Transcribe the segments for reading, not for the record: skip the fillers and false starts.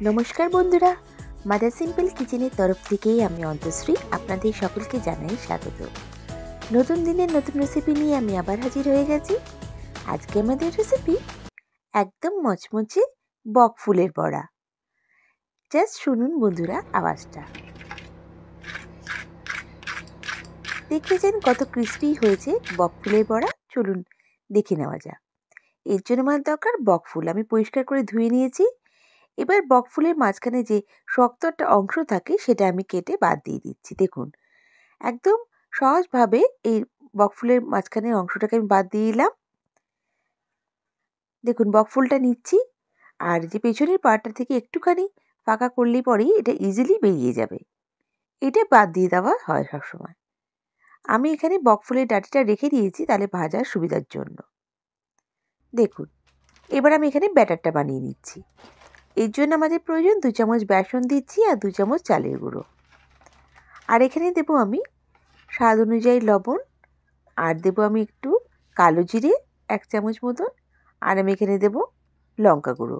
নমস্কার বন্ধুরা, mother simple কিচেনের তরফ থেকেই আমি অন্তশ্রী আপনাদের সকলকে জানাই স্বাগত। নতুন দিনের নতুন রেসিপি নিয়ে আমি আবার হাজির হয়ে গেছি। আজকে আমাদের রেসিপি একদম মচমচে বক ফুলের বড়া। জাস্ট শুনুন বন্ধুরা আওয়াজটা, দেখেছেন কত ক্রিস্পি হয়েছে বক ফুলের বড়া। চলুন দেখে নেওয়া যাক। এর জন্য আমার দরকার বক ফুল। আমি পরিষ্কার করে ধুয়ে নিয়েছি। এবার বক ফুলের মাঝখানে যে শক্ত একটা অংশ থাকে সেটা আমি কেটে বাদ দিয়ে দিচ্ছি। দেখুন একদম সহজভাবে এই বক ফুলের মাঝখানের অংশটাকে আমি বাদ দিয়ে দিলাম। দেখুন বক ফুলটা নিচ্ছি, আর যে পেছনের পার্টটা থেকে একটুখানি ফাঁকা করলেই পরেই এটা ইজিলি বেরিয়ে যাবে। এটা বাদ দিয়ে দেওয়া হয় সবসময়। আমি এখানে বক ফুলের ডাঁটিটা রেখে দিয়েছি তাহলে ভাজার সুবিধার জন্য। দেখুন এবার আমি এখানে ব্যাটারটা বানিয়ে নিচ্ছি। এর জন্য আমাদের প্রয়োজন 2 চামচ বেসন দিচ্ছি আর 2 চামচ চালের গুঁড়ো। আর এখানে দেবো আমি স্বাদ অনুযায়ী লবণ, আর দেবো আমি একটু কালো জিরে 1 চামচ মতন, আর আমি এখানে দেবো লঙ্কা গুঁড়ো।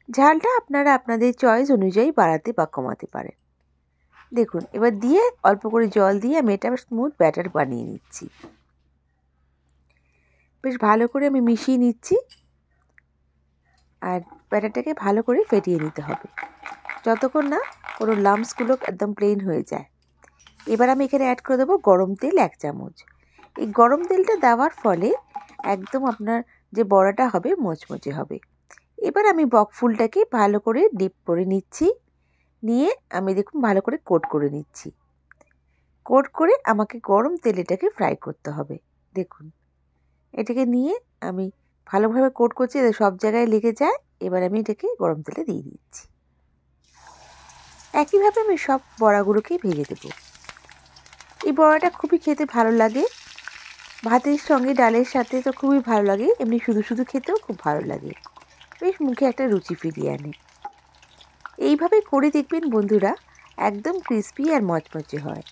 ঝালটা আপনারা আপনাদের চয়েস অনুযায়ী বাড়াতে বা কমাতে পারেন। দেখুন এবার দিয়ে অল্প করে জল দিয়ে আমি এটা স্মুথ ব্যাটার বানিয়ে নিচ্ছি। বেশ ভালো করে আমি মিশিয়ে নিচ্ছি, আর ব্যাটারটাকে ভালো করে ফেটিয়ে নিতে হবে যতক্ষণ না কোনো লাম্পসগুলো একদম প্লেন হয়ে যায়। এবার আমি এখানে অ্যাড করে দেবো গরম তেল 1 চামচ। এই গরম তেলটা দেওয়ার ফলে একদম আপনার যে বড়াটা হবে মচমচে হবে। এবার আমি বক ফুলটাকে ভালো করে ডিপ করে নিচ্ছি, নিয়ে আমি দেখুন ভালো করে কোট করে নিচ্ছি। কোট করে আমাকে গরম তেলে এটাকে ফ্রাই করতে হবে। দেখুন এটাকে নিয়ে আমি ভালোভাবে কোট করছি যাতে সব জায়গায় লেগে যায়। এবার আমি এটাকে গরম তেলে দিয়ে দিচ্ছি। একইভাবে আমি সব বড়াগুলোকেই ভেজে দেবো। এই বড়াটা খুবই খেতে ভালো লাগে, ভাতের সঙ্গে ডালের সাথে তো খুবই ভালো লাগে, এমনি শুধু শুধু খেতেও খুব ভালো লাগে, বেশ মুখে একটা রুচি ফিরিয়ে আনে। এইভাবে করে দেখবেন বন্ধুরা, একদম ক্রিস্পি আর মচমচে হয়।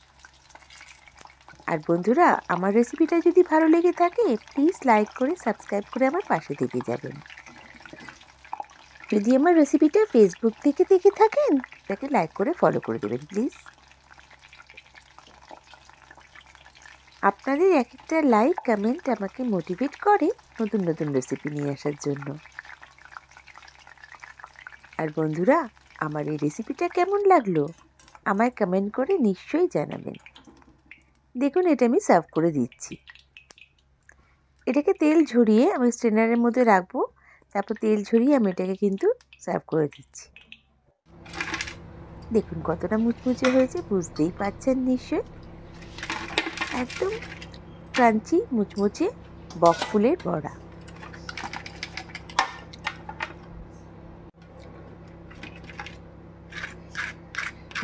আর বন্ধুরা আমার রেসিপিটা যদি ভালো লেগে থাকে প্লিজ লাইক করে সাবস্ক্রাইব করে আমার পাশে থেকে যাবেন। যদি আমার রেসিপিটা ফেসবুক থেকে দেখে থাকেন তাকে লাইক করে ফলো করে দেবেন প্লিজ। আপনাদের এক একটা লাইক কমেন্ট আমাকে মোটিভেট করে নতুন নতুন রেসিপি নিয়ে আসার জন্য। আর বন্ধুরা আমার এই রেসিপিটা কেমন লাগলো আমায় কমেন্ট করে নিশ্চয়ই জানাবেন। দেখুন এটা আমি সার্ভ করে দিচ্ছি। এটাকে তেল ঝরিয়ে আমি স্ট্রেনারের মধ্যে রাখবো, তারপর তেল ঝরিয়ে আমি এটাকে কিন্তু সার্ভ করে দিচ্ছি। দেখুন কতটা মুচমুচে হয়েছে বুঝতেই পারছেন নিশ্চয়। একদম ক্রাঞ্চি মুচমুচে বক ফুলের বড়া।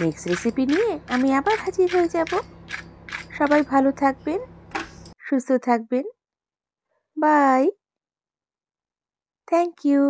নেক্সট রেসিপি নিয়ে আমি আবার হাজির হয়ে যাব। সবাই ভালো থাকবেন, সুস্থ থাকবেন। বাই। Thank you.